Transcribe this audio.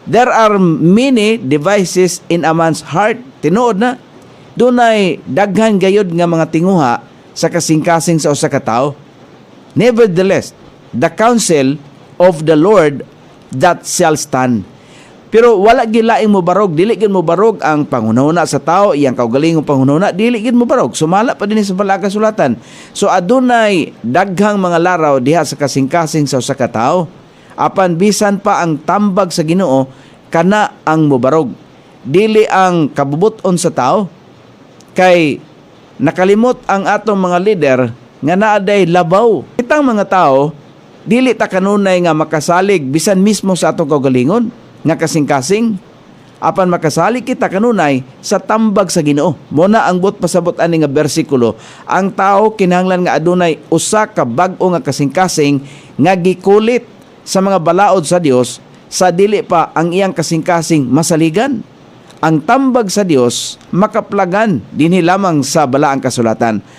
There are many devices in a man's heart. Tinuod na. Dunay daghan gayud nga mga tinguha sa kasing-kasing sa usa ka tawo. Nevertheless, the counsel of the Lord that shall stand. Pero wala gilaing mo barog, dili gid mo barog ang panghunahuna sa tao, iyang kaugalingong panghunahuna, dili gid mo barog. Sumala pa dinhi sa Kasulatan. So adunay daghang mga laraw diha sa kasing-kasing sa usa ka tawo. Apan bisan pa ang tambag sa Ginoo kana ang mobarog. Dili ang kabubuton sa tao. Kay nakalimot ang atong mga leader nga naaday labaw. Itang mga tao dili ta kanunay nga makasalig bisan mismo sa atong kaugalingon nga kasing-kasing, apan makasali kita kanunay sa tambag sa Ginoo. Muna ang but pasabot ani nga bersikulo, ang tao kinahanglan nga adunay usa ka bag-o nga kasing-kasing nga gikulit sa mga balaod sa Dios sa dili pa ang iyang kasing-kasing masaligan. Ang tambag sa Dios makaplagan dinhi lamang sa balaang kasulatan.